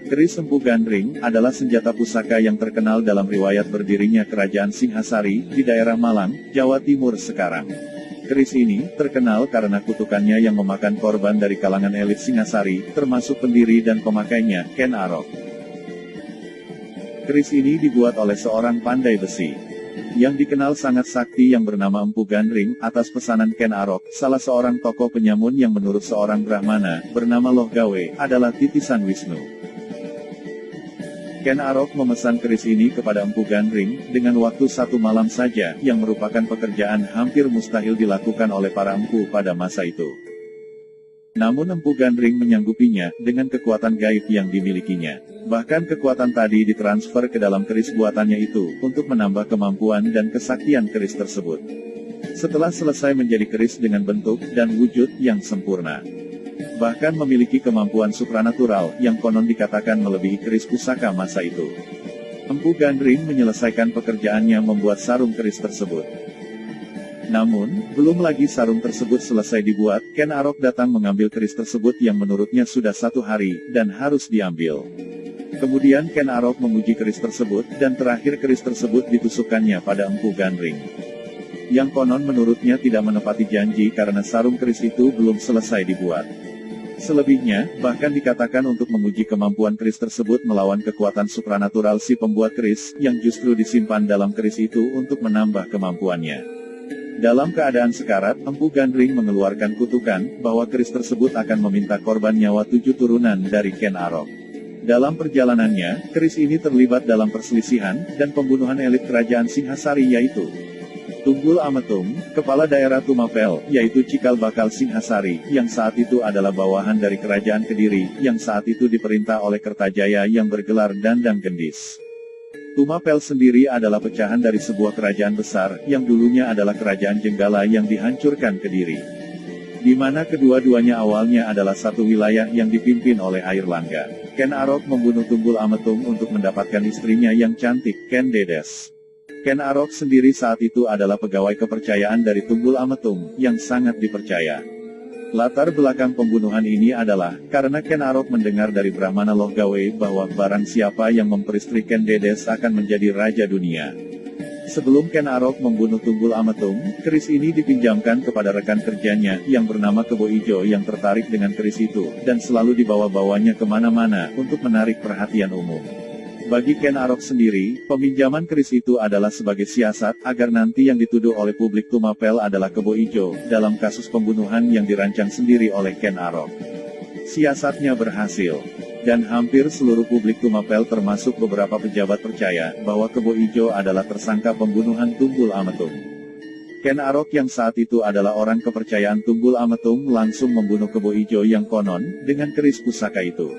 Keris Empu Gandring adalah senjata pusaka yang terkenal dalam riwayat berdirinya Kerajaan Singhasari di daerah Malang, Jawa Timur sekarang. Keris ini terkenal karena kutukannya yang memakan korban dari kalangan elit Singhasari, termasuk pendiri dan pemakainya, Ken Arok. Keris ini dibuat oleh seorang pandai besi yang dikenal sangat sakti yang bernama Empu Gandring atas pesanan Ken Arok, salah seorang tokoh penyamun yang menurut seorang Brahmana bernama Loh Gawe adalah titisan Wisnu. Ken Arok memesan keris ini kepada Empu Gandring dengan waktu 1 malam saja, yang merupakan pekerjaan hampir mustahil dilakukan oleh para empu pada masa itu. Namun Empu Gandring menyanggupinya dengan kekuatan gaib yang dimilikinya. Bahkan kekuatan tadi ditransfer ke dalam keris buatannya itu untuk menambah kemampuan dan kesaktian keris tersebut. Setelah selesai menjadi keris dengan bentuk dan wujud yang sempurna, bahkan memiliki kemampuan supranatural yang konon dikatakan melebihi keris pusaka masa itu, Empu Gandring menyelesaikan pekerjaannya membuat sarung keris tersebut. Namun, belum lagi sarung tersebut selesai dibuat, Ken Arok datang mengambil keris tersebut yang menurutnya sudah 1 hari dan harus diambil. Kemudian Ken Arok memuji keris tersebut, dan terakhir keris tersebut ditusukkannya pada Empu Gandring, yang konon menurutnya tidak menepati janji karena sarung keris itu belum selesai dibuat. Selebihnya, bahkan dikatakan untuk menguji kemampuan keris tersebut melawan kekuatan supranatural si pembuat keris, yang justru disimpan dalam keris itu untuk menambah kemampuannya. Dalam keadaan sekarat, Empu Gandring mengeluarkan kutukan, bahwa keris tersebut akan meminta korban nyawa 7 turunan dari Ken Arok. Dalam perjalanannya, keris ini terlibat dalam perselisihan, dan pembunuhan elit kerajaan Singhasari yaitu Tunggul Ametung, kepala daerah Tumapel, yaitu cikal bakal Singhasari, yang saat itu adalah bawahan dari kerajaan Kediri, yang saat itu diperintah oleh Kertajaya yang bergelar Dandang Gendis. Tumapel sendiri adalah pecahan dari sebuah kerajaan besar, yang dulunya adalah kerajaan Jenggala yang dihancurkan Kediri, di mana kedua-duanya awalnya adalah satu wilayah yang dipimpin oleh Airlangga. Ken Arok membunuh Tunggul Ametung untuk mendapatkan istrinya yang cantik, Ken Dedes. Ken Arok sendiri saat itu adalah pegawai kepercayaan dari Tunggul Ametung, yang sangat dipercaya. Latar belakang pembunuhan ini adalah, karena Ken Arok mendengar dari Brahmana Loh Gawe bahwa barang siapa yang memperistri Ken Dedes akan menjadi raja dunia. Sebelum Ken Arok membunuh Tunggul Ametung, keris ini dipinjamkan kepada rekan kerjanya, yang bernama Kebo Ijo yang tertarik dengan keris itu, dan selalu dibawa-bawanya kemana-mana, untuk menarik perhatian umum. Bagi Ken Arok sendiri, peminjaman keris itu adalah sebagai siasat, agar nanti yang dituduh oleh publik Tumapel adalah Kebo Ijo, dalam kasus pembunuhan yang dirancang sendiri oleh Ken Arok. Siasatnya berhasil, dan hampir seluruh publik Tumapel termasuk beberapa pejabat percaya, bahwa Kebo Ijo adalah tersangka pembunuhan Tunggul Ametung. Ken Arok yang saat itu adalah orang kepercayaan Tunggul Ametung langsung membunuh Kebo Ijo yang konon, dengan keris pusaka itu.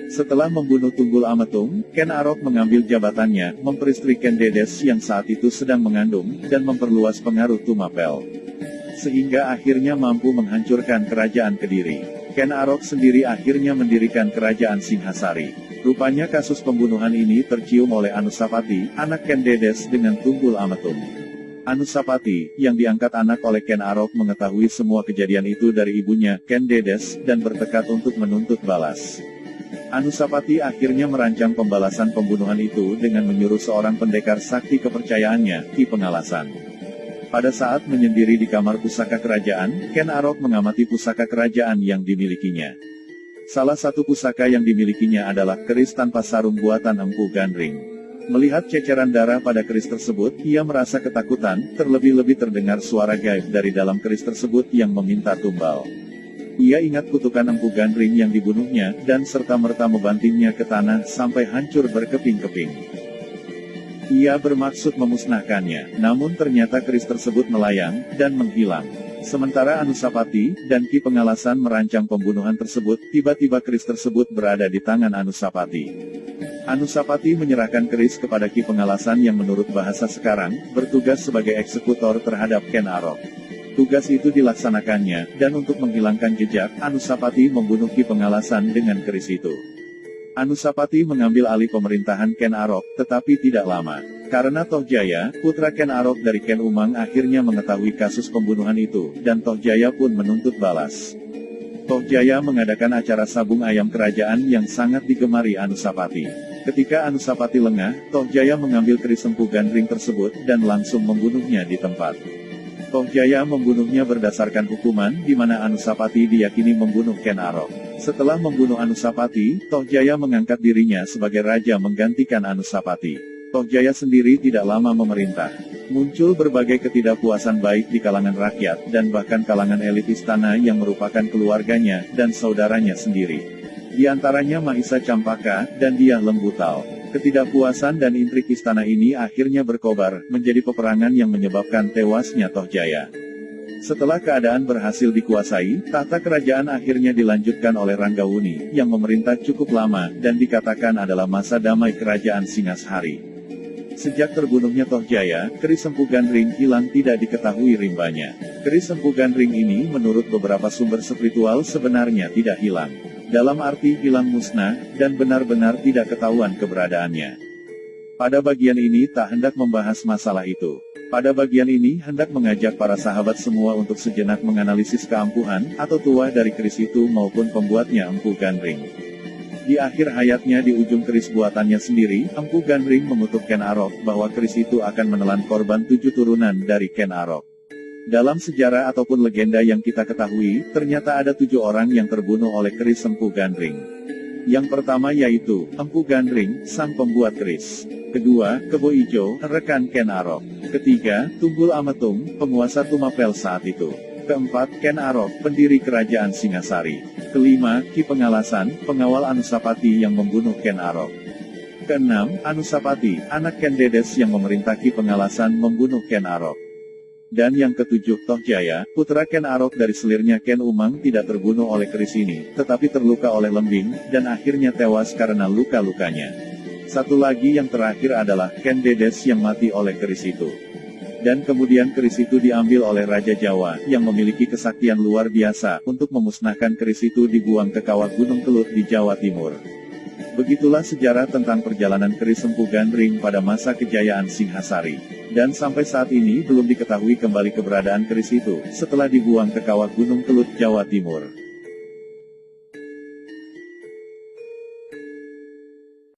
Setelah membunuh Tunggul Ametung, Ken Arok mengambil jabatannya, memperistri Ken Dedes yang saat itu sedang mengandung, dan memperluas pengaruh Tumapel, sehingga akhirnya mampu menghancurkan kerajaan Kediri. Ken Arok sendiri akhirnya mendirikan kerajaan Singhasari. Rupanya kasus pembunuhan ini tercium oleh Anusapati, anak Ken Dedes dengan Tunggul Ametung. Anusapati, yang diangkat anak oleh Ken Arok mengetahui semua kejadian itu dari ibunya, Ken Dedes, dan bertekad untuk menuntut balas. Anusapati akhirnya merancang pembalasan pembunuhan itu dengan menyuruh seorang pendekar sakti kepercayaannya, Ki Pengalasan. Pada saat menyendiri di kamar pusaka kerajaan, Ken Arok mengamati pusaka kerajaan yang dimilikinya. Salah satu pusaka yang dimilikinya adalah keris tanpa sarung buatan Empu Gandring. Melihat ceceran darah pada keris tersebut, ia merasa ketakutan, terlebih-lebih terdengar suara gaib dari dalam keris tersebut yang meminta tumbal. Ia ingat kutukan Empu Gandring yang dibunuhnya, dan serta-merta membantingnya ke tanah sampai hancur berkeping-keping. Ia bermaksud memusnahkannya, namun ternyata keris tersebut melayang, dan menghilang. Sementara Anusapati, dan Ki Pengalasan merancang pembunuhan tersebut, tiba-tiba keris tersebut berada di tangan Anusapati. Anusapati menyerahkan keris kepada Ki Pengalasan yang menurut bahasa sekarang, bertugas sebagai eksekutor terhadap Ken Arok. Tugas itu dilaksanakannya, dan untuk menghilangkan jejak, Anusapati membunuh Ki Pengalasan dengan keris itu. Anusapati mengambil alih pemerintahan Ken Arok, tetapi tidak lama, Karena Tohjaya, putra Ken Arok dari Ken Umang akhirnya mengetahui kasus pembunuhan itu, dan Tohjaya pun menuntut balas. Tohjaya mengadakan acara sabung ayam kerajaan yang sangat digemari Anusapati. Ketika Anusapati lengah, Tohjaya mengambil keris Empu Gandring tersebut, dan langsung membunuhnya di tempat. Tohjaya membunuhnya berdasarkan hukuman, di mana Anusapati diyakini membunuh Ken Arok. Setelah membunuh Anusapati, Tohjaya mengangkat dirinya sebagai raja menggantikan Anusapati. Tohjaya sendiri tidak lama memerintah. Muncul berbagai ketidakpuasan baik di kalangan rakyat, dan bahkan kalangan elit istana yang merupakan keluarganya, dan saudaranya sendiri. Di antaranya Mahisa Campaka, dan Dyah Lembutal. Ketidakpuasan dan intrik istana ini akhirnya berkobar, menjadi peperangan yang menyebabkan tewasnya Tohjaya. Setelah keadaan berhasil dikuasai, tahta kerajaan akhirnya dilanjutkan oleh Ranggawuni, yang memerintah cukup lama, dan dikatakan adalah masa damai kerajaan Singasari. Sejak terbunuhnya Tohjaya, keris Empu Gandring hilang tidak diketahui rimbanya. Keris Empu Gandring ini menurut beberapa sumber spiritual sebenarnya tidak hilang. Dalam arti hilang musnah, dan benar-benar tidak ketahuan keberadaannya. Pada bagian ini tak hendak membahas masalah itu. Pada bagian ini hendak mengajak para sahabat semua untuk sejenak menganalisis keampuhan, atau tuah dari keris itu maupun pembuatnya Empu Gandring. Di akhir hayatnya di ujung keris buatannya sendiri, Empu Gandring mengutuk Ken Arok, bahwa keris itu akan menelan korban 7 turunan dari Ken Arok. Dalam sejarah ataupun legenda yang kita ketahui, ternyata ada 7 orang yang terbunuh oleh keris Empu Gandring. Yang pertama yaitu, Empu Gandring, sang pembuat keris. Kedua, Kebo Ijo, rekan Ken Arok. Ketiga, Tunggul Ametung, penguasa Tumapel saat itu. Keempat, Ken Arok, pendiri kerajaan Singasari. Kelima, Ki Pengalasan, pengawal Anusapati yang membunuh Ken Arok. Keenam, Anusapati, anak Ken Dedes yang memerintah Ki Pengalasan membunuh Ken Arok. Dan yang ketujuh, Tohjaya, putra Ken Arok dari selirnya Ken Umang tidak terbunuh oleh keris ini, tetapi terluka oleh lembing, dan akhirnya tewas karena luka-lukanya. Satu lagi yang terakhir adalah Ken Dedes yang mati oleh keris itu. Dan kemudian keris itu diambil oleh Raja Jawa, yang memiliki kesaktian luar biasa, untuk memusnahkan keris itu dibuang ke kawah Gunung Kelut di Jawa Timur. Begitulah sejarah tentang perjalanan keris Empu Gandring pada masa kejayaan Singhasari. Dan sampai saat ini belum diketahui kembali keberadaan keris itu, setelah dibuang ke kawah Gunung Kelut Jawa Timur.